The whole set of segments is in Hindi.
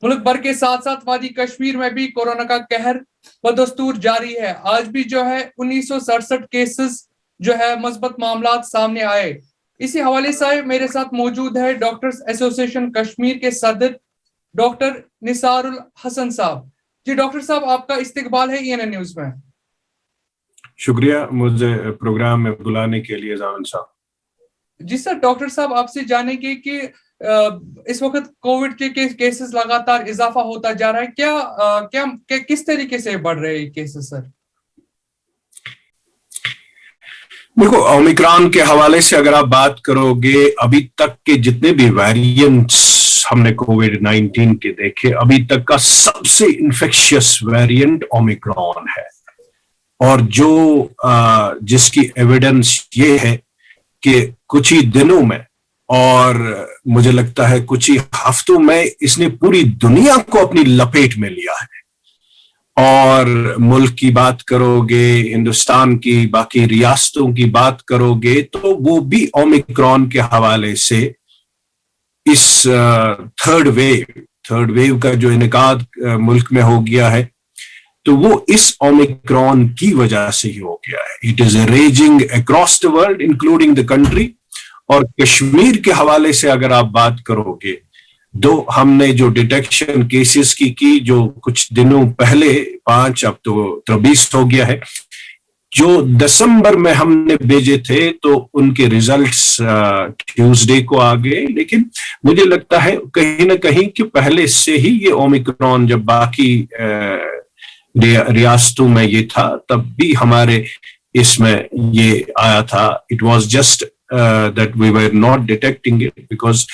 मुल्क भर के साथ साथ वादी कश्मीर में भी कोरोना का कहर बदस्तूर जारी है। आज भी जो है 1967 केसेस जो है मुस्बत मामला सामने आए। इसी हवाले से मेरे साथ मौजूद है डॉक्टर्स एसोसिएशन कश्मीर के सदर डॉक्टर निसारुल हसन साहब। जी डॉक्टर साहब, आपका इस्तकबाल है ENN न्यूज में। शुक्रिया मुझे प्रोग्राम में बुलाने के लिए जावेद साहब। जी सर, डॉक्टर साहब आपसे जानेंगे कि इस वक्त कोविड के केसेस लगातार इजाफा होता जा रहा है। क्या किस तरीके से बढ़ रहे हैं केसेस सर? देखो, ओमिक्रॉन के हवाले से अगर आप बात करोगे, अभी तक के जितने भी वेरिएंट्स हमने कोविड-19 के देखे, अभी तक का सबसे इन्फेक्शियस वेरिएंट ओमिक्रॉन है। और जो जिसकी एविडेंस ये है कि कुछ ही दिनों में और मुझे लगता है कुछ ही हफ्तों में इसने पूरी दुनिया को अपनी लपेट में लिया है। और मुल्क की बात करोगे, हिंदुस्तान की बाकी रियासतों की बात करोगे, तो वो भी ओमिक्रॉन के हवाले से इस थर्ड वेव का जो इनकाद मुल्क में हो गया है, तो वो इस ओमिक्रॉन की वजह से ही हो गया है। It is raising across the world including the country. और कश्मीर के हवाले से अगर आप बात करोगे, हमने जो डिटेक्शन केसेस की जो कुछ दिनों पहले 5, अब तो 23 हो गया है, जो दिसंबर में हमने भेजे थे, तो उनके रिजल्ट्स ट्यूसडे को आ गए। लेकिन मुझे लगता है कहीं ना कहीं कि पहले से ही ये ओमिक्रॉन जब बाकी रियासतों में ये था, तब भी हमारे इसमें ये आया था। It was just that we were not detecting it because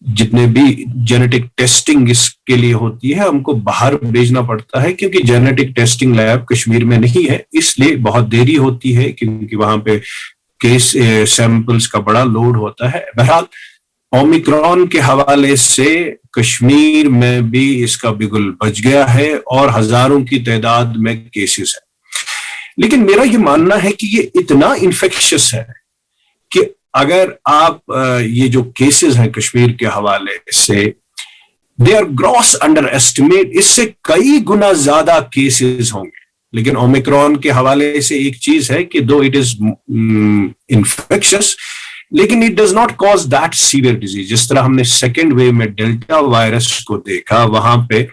जितने भी जेनेटिक टेस्टिंग इसके लिए होती है, हमको बाहर भेजना पड़ता है, क्योंकि जेनेटिक टेस्टिंग लैब कश्मीर में नहीं है, इसलिए बहुत देरी होती है, क्योंकि वहां पे केस सैंपल्स का बड़ा लोड होता है। बहरहाल ओमिक्रॉन के हवाले से कश्मीर में भी इसका बिगुल बज गया है और हजारों की तादाद में केसेस है। लेकिन मेरा ये मानना है कि ये इतना इन्फेक्शियस है कि अगर आप ये जो केसेस हैं कश्मीर के हवाले से, they are gross underestimate. इससे कई गुना ज्यादा केसेस होंगे। लेकिन ओमिक्रॉन के हवाले से एक चीज है कि दो इट इज इन्फेक्शियस, लेकिन it does not cause that severe disease. जिस तरह हमने सेकेंड वेव में डेल्टा वायरस को देखा, वहां पे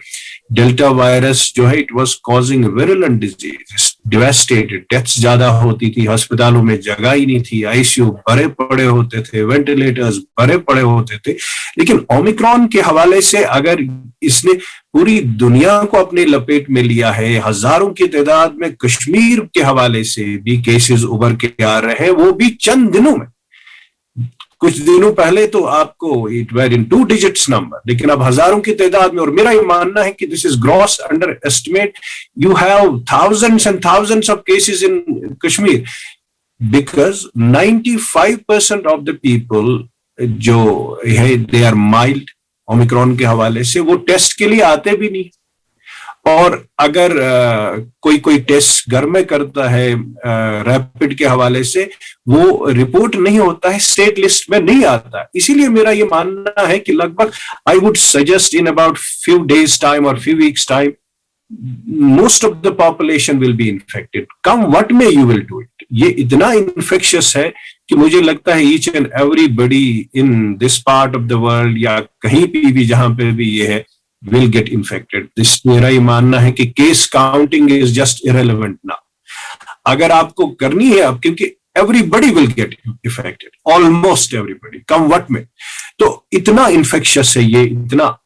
डेल्टा वायरस जो है, it was causing virulent disease, devastated, deaths ज्यादा होती थी, अस्पतालों में जगह ही नहीं थी, आईसीयू भरे पड़े होते थे, वेंटिलेटर्स भरे पड़े होते थे। लेकिन ओमिक्रॉन के हवाले से अगर इसने पूरी दुनिया को अपने लपेट में लिया है, हजारों की तादाद में कश्मीर के हवाले से भी केसेस उभर के आ रहे हैं, वो भी चंद दिनों में। कुछ दिनों पहले तो आपको it were in 2 digits number, लेकिन अब हजारों की तादाद में। और मेरा ये मानना है कि this is gross under estimate. You have thousands and thousands of cases in Kashmir because 95% of the people जो है दे आर माइल्ड। ओमिक्रॉन के हवाले से वो टेस्ट के लिए आते भी नहीं, और अगर कोई टेस्ट घर में करता है रैपिड के हवाले से, वो रिपोर्ट नहीं होता है, स्टेट लिस्ट में नहीं आता। इसीलिए मेरा ये मानना है कि लगभग I would suggest in about few days time or few weeks time, most of the population will be infected. Come what may, you will do it. ये इतना infectious है कि मुझे लगता है each and everybody in this part of the world या कहीं भी जहां पे भी ये है will get infected. This मेरा ये मानना है कि case counting is just irrelevant now. अगर आपको करनी है अब, क्योंकि everybody will get affected, almost everybody, come what may. तो इतना infectious है ये, इतना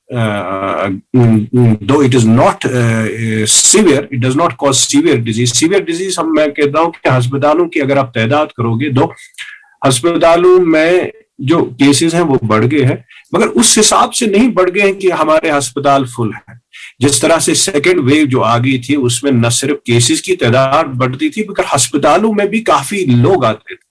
though it is not severe, it does not cause severe disease. Severe disease मैं कहता हूँ कि अस्पतालों की अगर आप तादाद करोगे, 2 अस्पतालों में जो केसेस हैं वो बढ़ गए हैं, मगर उस हिसाब से नहीं बढ़ गए हैं कि हमारे अस्पताल फुल है। जिस तरह से सेकेंड वेव जो आ गई थी, उसमें न सिर्फ केसेस की तादाद बढ़ती थी, मगर अस्पतालों में भी काफी लोग आते थे।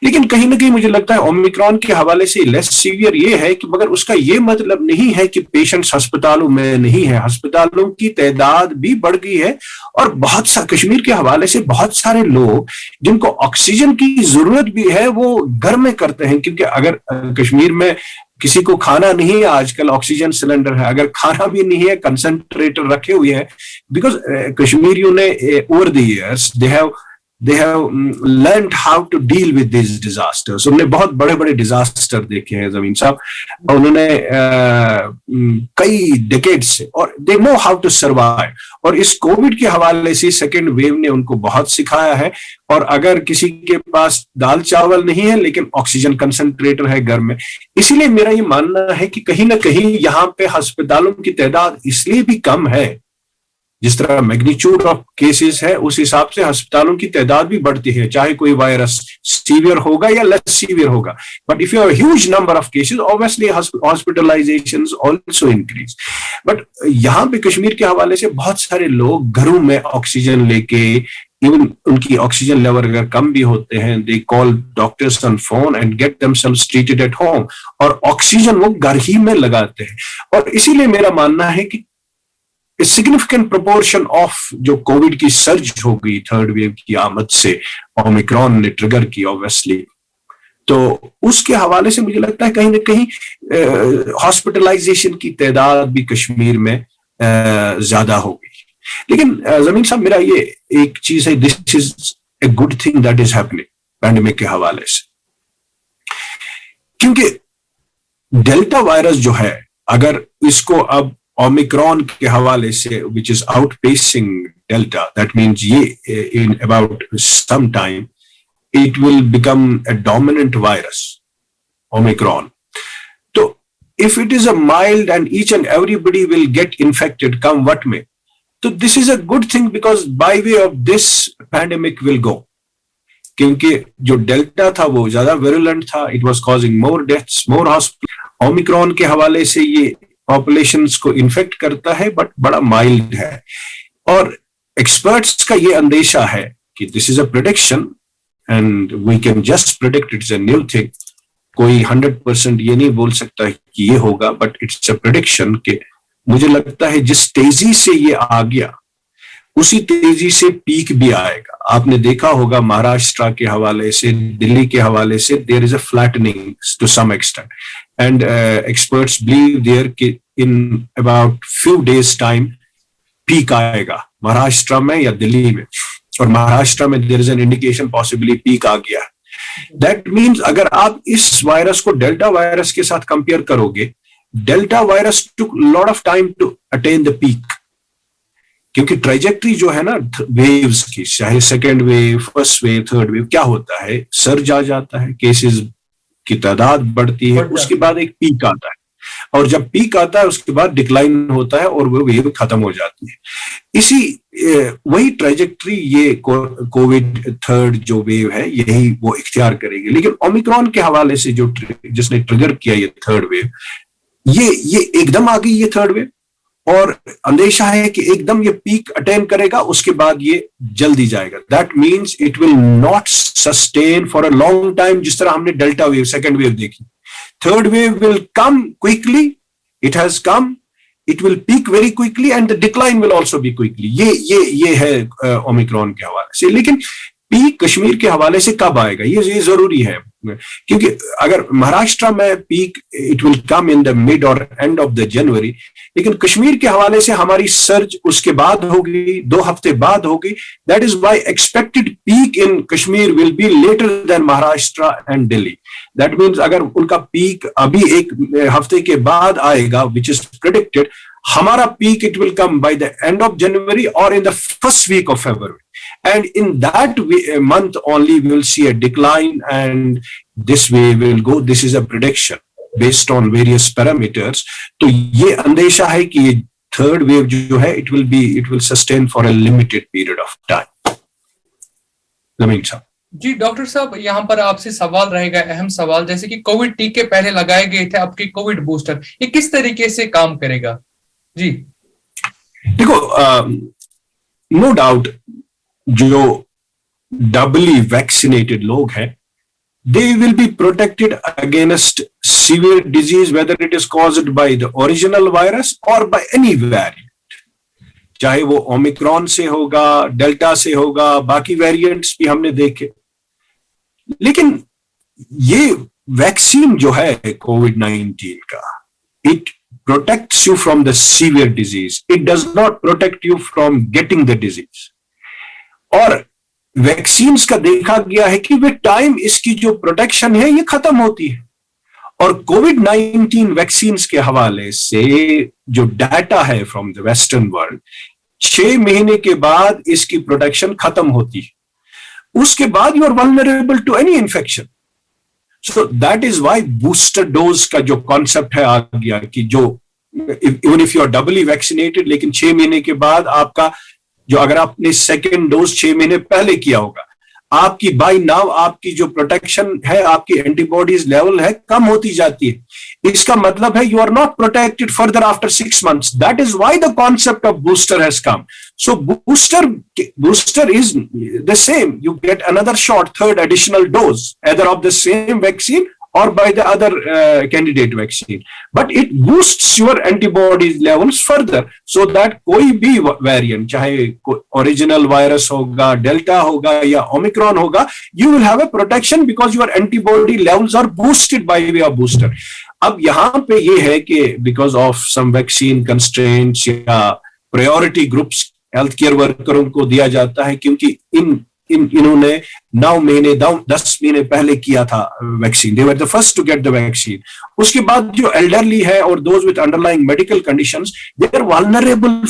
लेकिन कहीं ना कहीं मुझे लगता है ओमिक्रॉन के हवाले से लेस सीवियर ये है कि, मगर उसका ये मतलब नहीं है कि पेशेंट्स अस्पतालों में नहीं है। अस्पतालों की तादाद भी बढ़ गई है, और बहुत सा कश्मीर के हवाले से बहुत सारे लोग जिनको ऑक्सीजन की जरूरत भी है, वो घर में करते हैं। क्योंकि अगर कश्मीर में किसी को खाना नहीं है, आजकल ऑक्सीजन सिलेंडर है, अगर खाना भी नहीं है कंसंट्रेटर रखे हुए हैं, बिकॉज कश्मीरियों ने over the years they have learned how to deal with these disasters. उन्होंने बहुत बड़े बड़े डिजास्टर देखे हैं जमीन साहब, और उन्होंने कई डेकेड्स से, और they know how to survive. और इस कोविड के हवाले से सेकेंड वेव ने उनको बहुत सिखाया है। और अगर किसी के पास दाल चावल नहीं है लेकिन ऑक्सीजन कंसंट्रेटर है घर में, इसीलिए मेरा ये मानना है कि कहीं ना कहीं यहाँ पे अस्पतालों की तादाद इसलिए भी कम है, जिस तरह मैग्नीट्यूड ऑफ केसेस है उस हिसाब से अस्पतालों की तादाद भी बढ़ती है, चाहे कोई वायरस सीवियर होगा या लेस सीवियर होगा। But if you have huge number of cases, obviously hospitalizations also increase. But यहाँ पे कश्मीर के हवाले से बहुत सारे लोग घरों में ऑक्सीजन लेके, इवन उनकी ऑक्सीजन लेवल अगर कम भी होते हैं, they call doctors on phone and get themselves treated at home, और ऑक्सीजन वो घर ही में लगाते हैं। और इसीलिए मेरा मानना है कि सिग्निफिकेंट प्रोपोर्शन ऑफ जो कोविड की सर्ज हो गई थर्ड वेव की आमद से, ओमिक्रॉन ने ट्रिगर की ऑब्वियसली, तो उसके हवाले से मुझे लगता है कहीं ना कहीं हॉस्पिटलाइजेशन की तादाद भी कश्मीर में ज्यादा हो गई। लेकिन जमीन साहब, मेरा ये एक चीज है, this is a good thing that is happening pandemic के हवाले से, क्योंकि डेल्टा वायरस जो है, अगर इसको अब ओमिक्रॉन के हवाले से, which is outpacing Delta, that means ये in about some time it will become a dominant virus, Omicron. तो if it is a mild and each and everybody will get infected come what may, तो this is a good thing, because by way of this pandemic will go, क्योंकि जो डेल्टा था वो ज्यादा विरुलेंट था, it was causing more deaths, more hospital. Omicron के हवाले से ये पॉपुलेशंस को इन्फेक्ट करता है बट बड़ा माइल्ड है, और एक्सपर्ट्स का ये अंदेशा है कि this is a prediction and we can just predict, it's a new thing. कोई 100% ये नहीं बोल सकता कि ये होगा, बट इट्स अ प्रेडिक्शन के मुझे लगता है जिस तेजी से ये आ गया उसी तेजी से पीक भी आएगा। आपने देखा होगा महाराष्ट्र के हवाले से, दिल्ली के हवाले से, there is a flattening to some extent, and experts believe there कि in about few days time peak आएगा महाराष्ट्र में या दिल्ली में, और महाराष्ट्र में there is an indication possibly peak आ गया। दैट मीन्स अगर आप इस वायरस को डेल्टा वायरस के साथ कंपेयर करोगे, delta virus took lot of time to attain the peak, क्योंकि ट्रेजेक्टरी जो है ना वेव्स की, चाहे second wave, first wave, third wave, क्या होता है, सर्ज आ जाता है, केसेस की तादाद बढ़ती है, उसके बाद एक पीक आता है, और जब पीक आता है उसके बाद डिक्लाइन होता है और वो वेव खत्म हो जाती है। इसी वही ट्रेजेक्टरी ये कोविड थर्ड जो वेव है यही वो इख्तियार करेगी। लेकिन ओमिक्रॉन के हवाले से जो जिसने ट्रिगर किया ये थर्ड वेव, ये एकदम आ गई ये थर्ड वेव, और अंदेशा है कि एकदम ये पीक अटेन करेगा, उसके बाद ये जल्दी जाएगा। That means it will not sustain for a long time, जिस तरह हमने डेल्टा वेव, सेकेंड वेव देखी। Third wave will come quickly, it has come, it will peak very quickly and the decline will also be quickly. ये है ओमिक्रॉन के हवाले से। लेकिन पीक कश्मीर के हवाले से कब आएगा ये जरूरी है, क्योंकि अगर महाराष्ट्र में peak it will come in the mid और एंड ऑफ द जनवरी, लेकिन कश्मीर के हवाले से हमारी सर्च उसके बाद होगी, 2 हफ्ते बाद होगी। That is why expected peak in Kashmir will be later than Maharashtra and Delhi. That means अगर उनका पीक अभी 1 हफ्ते के बाद आएगा, विच इज प्रेडिक्टेड, हमारा peak it will come by the end of January और in the first week of February, and in that month only we will see a decline and this way will go. This is a prediction based on various parameters. तो ये अंदेशा है कि ये थर्ड वेव जो है it will sustain for a limited period of time. जमीन साहब जी, डॉक्टर साहब यहाँ पर आपसे सवाल रहेगा, अहम सवाल, जैसे कि कोविड टीके पहले लगाए गए थे, आपके कोविड बूस्टर, ये किस तरीके से काम करेगा? जी देखो, नो डाउट जो डबली वैक्सीनेटेड लोग हैं, they will be protected against severe disease whether it is caused by the original virus or by any variant, चाहे वो ओमिक्रॉन से होगा, डेल्टा से होगा, बाकी वेरिएंट्स भी हमने देखे। लेकिन ये वैक्सीन जो है कोविड-19 का, it protects you from the severe disease, it does not protect you from getting the disease. और वैक्सीन्स का देखा गया है कि वे टाइम इसकी जो प्रोटेक्शन है ये खत्म होती है। और कोविड-19 वैक्सीन्स के हवाले से जो डाटा है फ्रॉम द वेस्टर्न वर्ल्ड, 6 महीने के बाद इसकी प्रोटेक्शन खत्म होती है, उसके बाद you are vulnerable to any infection. So that is why booster dose का जो कॉन्सेप्ट है आ गया कि जो even if you are doubly vaccinated, लेकिन 6 महीने के बाद आपका जो, अगर आपने सेकेंड डोज 6 महीने पहले किया होगा, आपकी बाय नाउ आपकी जो प्रोटेक्शन है, आपकी एंटीबॉडीज लेवल है, कम होती जाती है। इसका मतलब है you are not protected further after 6 months। That is why the concept of booster has come. So booster is the same, you get another shot, third additional dose, either of the same vaccine or by the other candidate vaccine, but it boosts your antibodies levels further, so that कोई भी variant, चाहे original virus होगा, delta होगा या omicron होगा, you will have a protection because your antibody levels are boosted by way of booster। अब यहाँ पे ये है कि because of some vaccine constraints या priority groups हेल्थ केयर वर्करों को दिया जाता है, क्योंकि इन्होंने 9 महीने 10 महीने पहले किया था vaccine, they were the first to get the vaccine. उसके बाद जो एल्डरली है और those with underlying medical conditions, they are vulnerable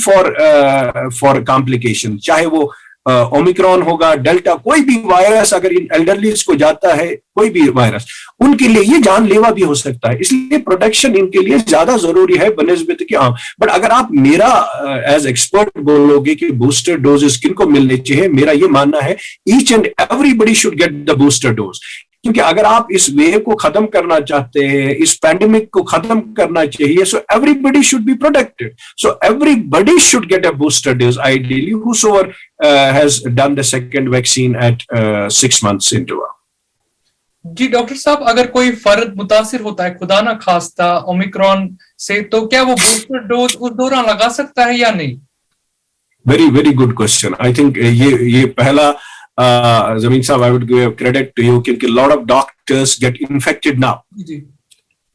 for complication, चाहे वो ओमिक्रॉन होगा, डेल्टा, कोई भी वायरस अगर इन एल्डरलीज को जाता है, कोई भी वायरस, उनके लिए ये जानलेवा भी हो सकता है। इसलिए प्रोटेक्शन इनके लिए ज्यादा जरूरी है बनिस्बत के आम। बट अगर आप मेरा एज एक्सपर्ट बोलोगे कि बूस्टर डोजेस किनको मिलने चाहिए, मेरा ये मानना है each and everybody should get the booster dose. क्योंकि अगर आप इस वेव को खत्म करना चाहते हैं, इस पैंडेमिक को खत्म करना चाहिए, so everybody should be protected, so everybody should get a booster dose ideally, whosoever has done the second vaccine at 6 months interval। जी डॉक्टर साहब, अगर कोई फर्द मुतासिर होता है खुदा ना खास्ता ओमिक्रॉन से, तो क्या वो बूस्टर डोज उस दौरान लगा सकता है या नहीं? Very very good question. I think ये पहला जमीन साहब, I would give credit to you, क्योंकि lot of doctors get infected now,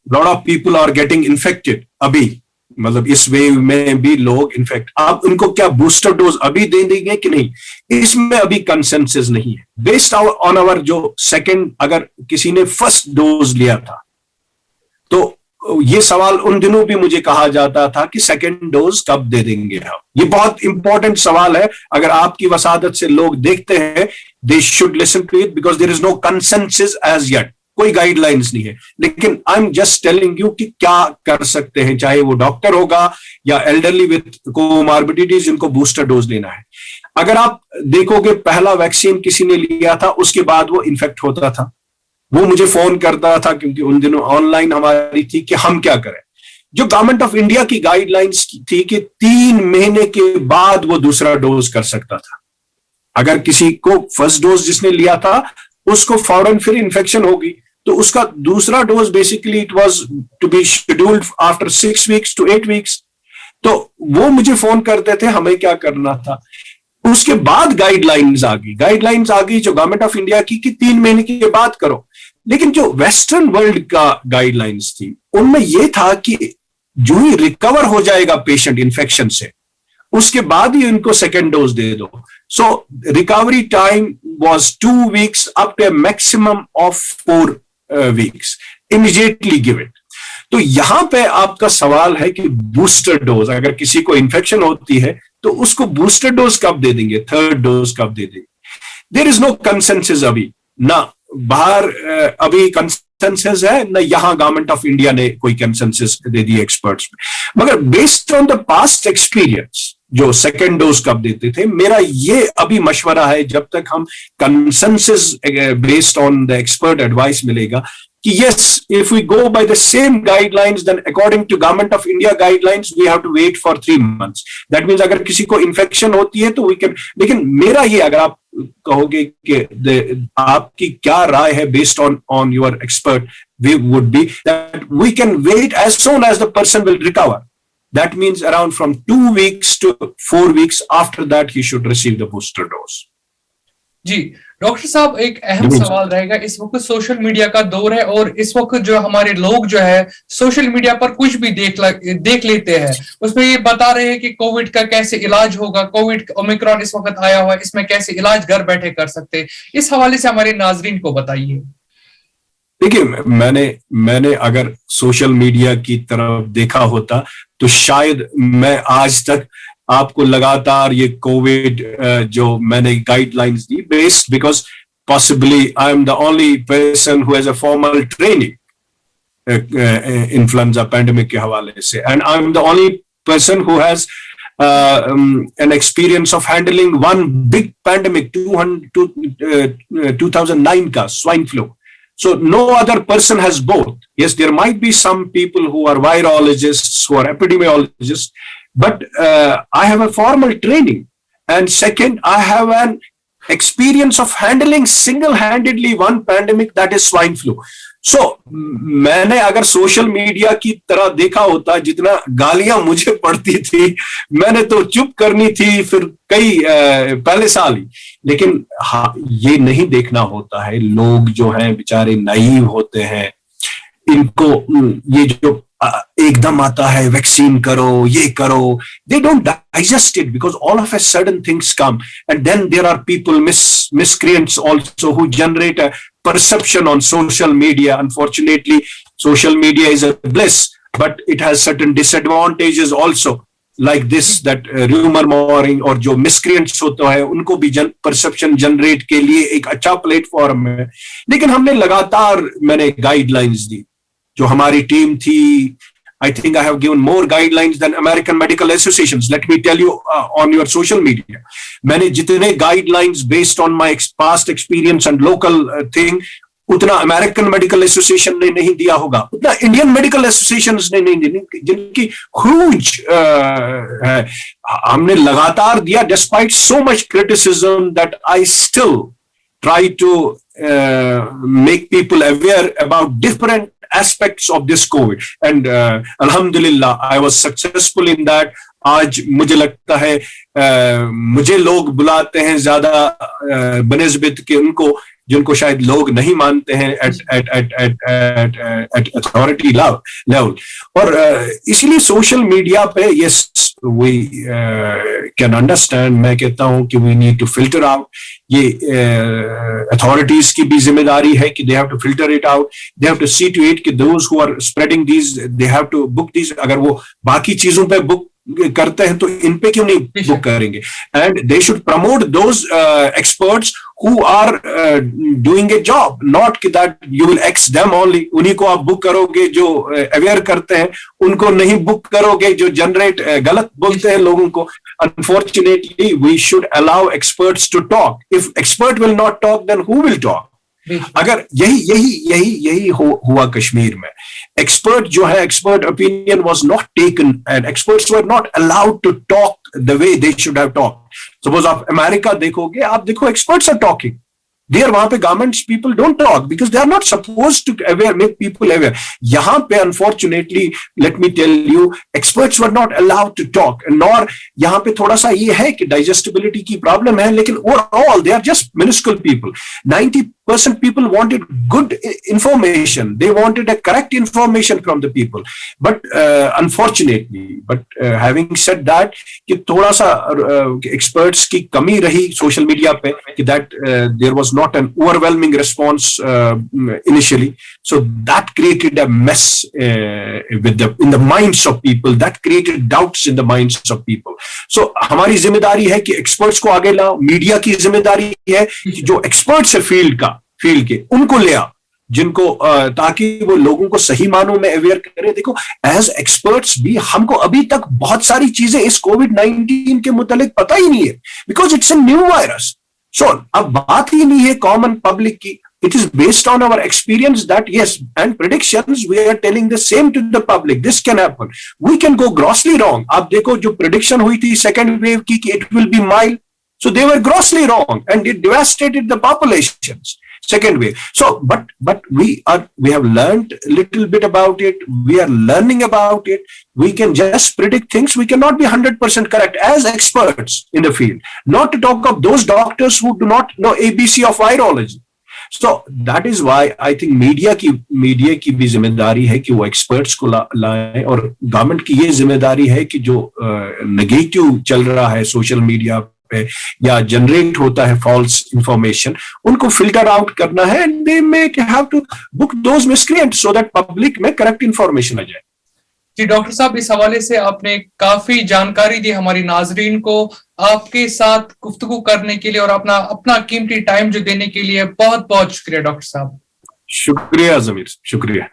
lot of people are getting infected अभी, मतलब इस वेव में भी लोग इन्फेक्ट। आप उनको क्या बूस्टर डोज अभी दे देंगे कि नहीं, इसमें अभी कंसेंसस नहीं है। बेस्ड ऑन आवर जो सेकंड, अगर किसी ने फर्स्ट डोज लिया था, तो ये सवाल उन दिनों भी मुझे कहा जाता था कि सेकंड डोज कब दे देंगे हम। ये बहुत इंपॉर्टेंट सवाल है, अगर आपकी वसादत से लोग देखते हैं, they should listen to it, because there is no consensus as yet, कोई गाइडलाइंस नहीं है। लेकिन I am just telling you कि क्या कर सकते हैं, चाहे वो डॉक्टर होगा या एल्डरली विद कोमॉर्बिडिटीज जिनको बूस्टर डोज लेना है। अगर आप देखोगे, पहला वैक्सीन किसी ने लिया था, उसके बाद वो इन्फेक्ट होता था, वो मुझे फोन करता था, क्योंकि उन दिनों ऑनलाइन हमारी थी कि हम क्या करें। जो गवर्नमेंट ऑफ इंडिया की गाइडलाइंस थी कि 3 महीने के बाद वो दूसरा डोज कर सकता था। अगर किसी को फर्स्ट डोज जिसने लिया था उसको फौरन फिर इन्फेक्शन होगी, तो उसका दूसरा dose basically it was to be scheduled after 6 weeks to 8 weeks। तो वो मुझे फोन करते थे, हमें क्या करना था। उसके बाद गाइडलाइंस आ गई जो गवर्नमेंट ऑफ इंडिया की कि 3 महीने के बाद करो। लेकिन जो वेस्टर्न वर्ल्ड का गाइडलाइंस थी, उनमें यह था कि जो ही रिकवर हो जाएगा पेशेंट इन्फेक्शन से, उसके बाद ही उनको सेकेंड डोज दे दो। सो recovery time was 2 weeks up to a maximum of 4 weeks, immediately give it। तो यहां पे आपका सवाल है कि बूस्टर डोज, अगर किसी को इन्फेक्शन होती है तो उसको बूस्टर डोज कब दे देंगे, थर्ड डोज कब दे देंगे। देयर इज नो कंसेंसस अभी, ना बाहर अभी कंसेंसस है, ना यहां गवर्नमेंट ऑफ इंडिया ने कोई कंसेंसस दे दी एक्सपर्ट्स में। मगर based on the past experience, जो सेकेंड डोज कब देते थे, मेरा ये अभी मशवरा है, जब तक हम consensus based on the expert advice मिलेगा कि yes, if we go by the same guidelines, then according to government of India guidelines, we have to wait for 3 months। That means अगर किसी को इन्फेक्शन होती है तो we can, लेकिन मेरा ये, अगर आप कहोगे कि आपकी क्या राय है based on your expert, we would be that we can wait as soon as the person will recover। That means around from 2 weeks to 4 weeks, after that he should receive the booster dose। जी डॉक्टर साहब, एक अहम जी सवाल रहेगा, इस वक्त सोशल मीडिया का दौर है और इस वक्त जो हमारे लोग जो है सोशल मीडिया पर कुछ भी देख लेते हैं, उसमें ये बता रहे हैं कि कोविड का कैसे इलाज होगा, कोविड ओमिक्रॉन इस वक्त आया हुआ है, इसमें कैसे इलाज घर बैठे कर सकते हैं। इस हवाले से हमारे नाजरीन को बताइए। देखिए, मैंने अगर सोशल मीडिया की तरफ देखा होता तो शायद मैं आज तक आपको लगातार ये कोविड जो मैंने guidelines the based, because possibly I am the only person who has a formal training influenza pandemic के हवाले से, and I am the only person who has an experience of handling one big pandemic, 2009 ka swine flu. So no other person has both. Yes, there might be some people who are virologists, who are epidemiologists, but I have a formal training. And second, I have an experience of handling single-handedly one pandemic, that is swine flu. So मैंने अगर सोशल मीडिया की तरह देखा होता, जितना गालियां मुझे पड़ती थी, मैंने तो चुप करनी थी फिर कई पहले साल ही। लेकिन हाँ, ये नहीं देखना होता है, लोग जो हैं बेचारे नाइव होते हैं, इनको ये जो एकदम आता है वैक्सीन करो, ये करो, they don't digest it because all of a sudden things come, and then there are people, miscreants also, who generate a perception on social media. Unfortunately, social media is a bliss, but it has certain disadvantages also, like this, that rumor mongering और जो miscreants होता है उनको भी perception generate के लिए एक अच्छा प्लेटफॉर्म है। लेकिन हमने लगातार मैंने गाइडलाइंस दी, जो हमारी टीम थी। I think I have given more guidelines than American medical associations. Let me tell you on your social media. मैंने जितने guidelines based on my past experience and local thing, उतना American Medical Association ने नहीं दिया होगा, उतना Indian Medical Associations ने नहीं दी, जिनकी huge है। हमने लगातार दिया, despite so much criticism, that I still try to make people aware about different aspects of this COVID, and alhamdulillah I was successful in that. आज मुझे लगता है मुझे लोग बुलाते हैं ज्यादा बनिस्बत के उनको जिनको शायद लोग नहीं मानते हैं at authority level, और इसलिए सोशल मीडिया पे yes we can understand, मैं कहता हूं कि we need to filter out. ये authorities की भी जिम्मेदारी है कि they have to filter it out, they have to see to it कि those who are spreading these, they have to book these. अगर वो बाकी चीजों पे बुक करते हैं तो इन पे क्यों नहीं बुक करेंगे? And they should promote those experts who are doing a job, not that you will X them only. उन्हीं को आप बुक करोगे जो अवेयर करते हैं, उनको नहीं बुक करोगे जो जनरेट गलत बोलते हैं लोगों को. Unfortunately, we should allow experts to talk. If expert will not talk, then who will talk? अगर यही हुआ कश्मीर में. Expert जो है, expert opinion was not taken, and experts were not allowed to talk the way they should have talked. Suppose आप अमेरिका देखोगे, आप देखो experts are talking. There वहां पे governments people don't talk because they are not supposed to make people aware. यहाँ पे unfortunately, let me tell you, experts were not allowed to talk. Nor यहाँ पे थोड़ा सा ये है कि digestibility की problem है, लेकिन overall they are just minuscule people. 90% people wanted good information. They wanted a correct information from the people. But unfortunately, having said that, कि थोड़ा सा experts की कमी रही social media पे, कि that there was not an overwhelming response initially. So that created a mess in the minds of people. That created doubts in the minds of people. So हमारी जिम्मेदारी है कि experts को आगे लाओ. मीडिया की जिम्मेदारी है कि जो experts है फील्ड के उनको ले आओ, जिनको ताकि वो लोगों को सही मानों में अवेयर करें. देखो, एज एक्सपर्ट्स भी हमको अभी तक बहुत सारी चीजें इस कोविड-19 के मुतालिक पता ही नहीं है, because it's a new virus. So अब बात ही नहीं है कॉमन पब्लिक की. It is based on our experience that yes, and predictions, we are telling the same to the public. This can happen. We can go grossly wrong. आप देखो जो prediction हुई थी second wave की कि it will be mild. So they were grossly wrong and it devastated the populations. second way. So but we have learned a little bit about it. We are learning about it. We can just predict things. We cannot be 100% correct as experts in the field, not to talk of those doctors who do not know ABC of virology. So that is why I think media की भी जिम्मेदारी है कि वो एक्सपर्ट्स को लाएं, और गवर्नमेंट की ये जिम्मेदारी है कि जो नेगेटिव चल रहा है सोशल मीडिया पे या जनरेट होता है फॉल्स इंफॉर्मेशन, उनको फिल्टर आउट करना है, and they may have to book those miscreants so that public में करेक्ट इंफॉर्मेशन आ जाए। जी डॉक्टर साहब, इस हवाले से आपने काफी जानकारी दी हमारी नाजरीन को। आपके साथ गुफ्तगू करने के लिए और अपना कीमती टाइम जो देने के लिए बहुत बहुत शुक्रिया डॉक्टर साहब। शुक्रिया जमीर, शुक्रिया।